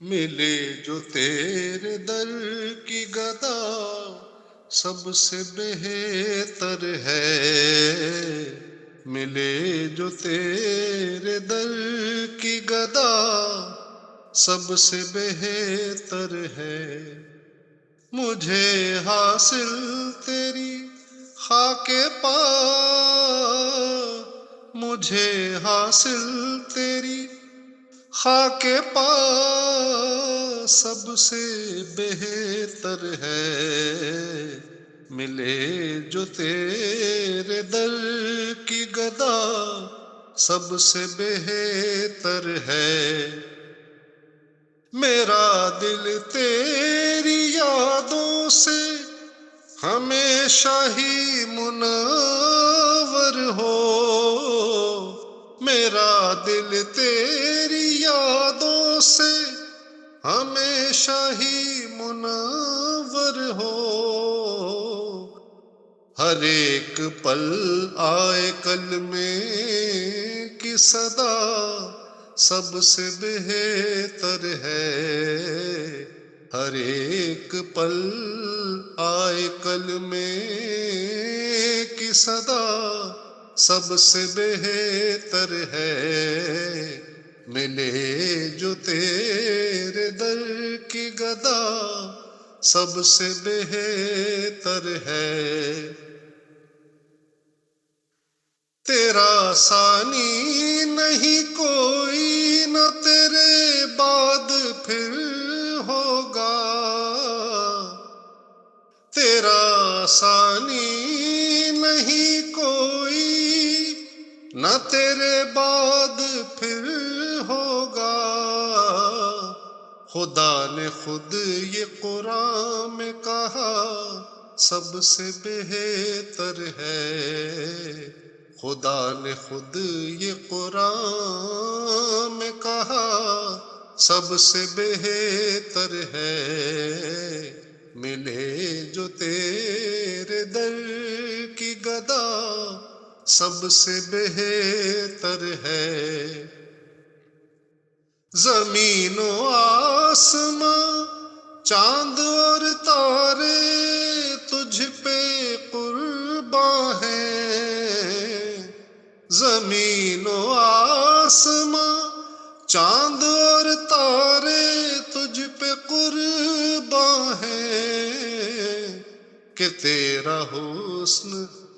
ملے جو تیرے در کی گدا سب سے بہتر ہے، ملے جو تیرے در کی گدا سب سے بہتر ہے۔ مجھے حاصل تیری خاک پا، مجھے حاصل تیری خاک پا سب سے بہتر ہے، ملے جو تیرے در کی گدا سب سے بہتر ہے۔ میرا دل تیری یادوں سے ہمیشہ ہی منور ہو، میرا دل تیری یادوں سے ہمیشہ ہی منور ہو۔ ہر ایک پل آئے کلمے کی صدا سب سے بہتر ہے، ہر ایک پل آئے کلمے کی صدا سب سے بہتر ہے، ملے جو تیرے در کی گدا سب سے بہتر ہے۔ تیرا ثانی نہیں کوئی نہ تیرے بعد پھر ہوگا، تیرا ثانی نہیں کوئی نہ تیرے بعد پھر ہوگا۔ خدا نے خود یہ قرآن میں کہا سب سے بہتر ہے، خدا نے خود یہ قرآن میں کہا سب سے بہتر ہے، ملے جو تیرے در کی گدا سب سے بہتر ہے۔ زمین و آسماں چاند اور تارے تجھ پہ قرباں ہیں، زمین و آسماں چاند اور تارے تجھ پہ قرباں ہیں، کہ تیرا حسن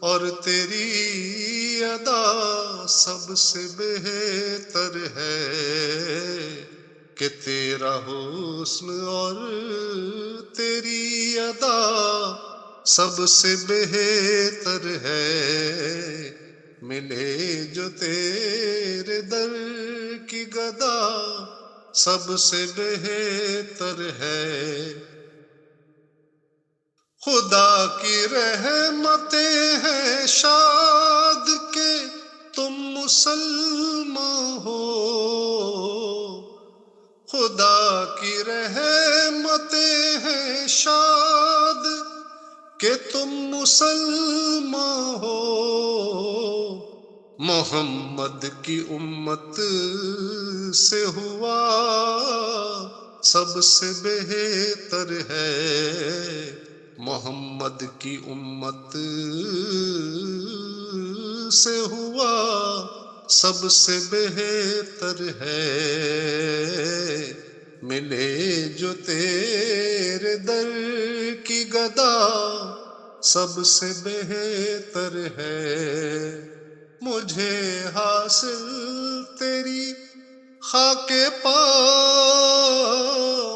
اور تیری ادا سب سے بہتر ہے، کہ تیرا حسن اور تیری ادا سب سے بہتر ہے، ملے جو تیرے در کی گدا سب سے بہتر ہے۔ خدا کی رحمتیں ہیں شاد کہ تم مسلمان ہو، خدا کی رحمتیں ہیں شاد کہ تم مسلمان ہو۔ محمد کی امت سے ہوا سب سے بہتر ہے، محمد کی امت سے ہوا سب سے بہتر ہے، ملے جو تیرے در کی گدا سب سے بہتر ہے۔ مجھے حاصل تیری خاک پا،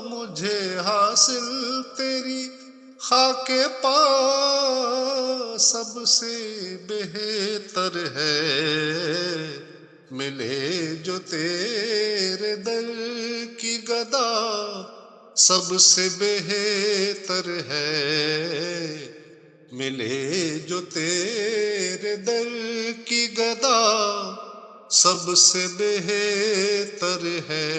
مجھے حاصل تیری خاک پا سب سے بہتر ہے، ملے جو تیرے در کی گدا سب سے بہتر ہے، ملے جو تیرے در کی گدا سب سے بہتر ہے۔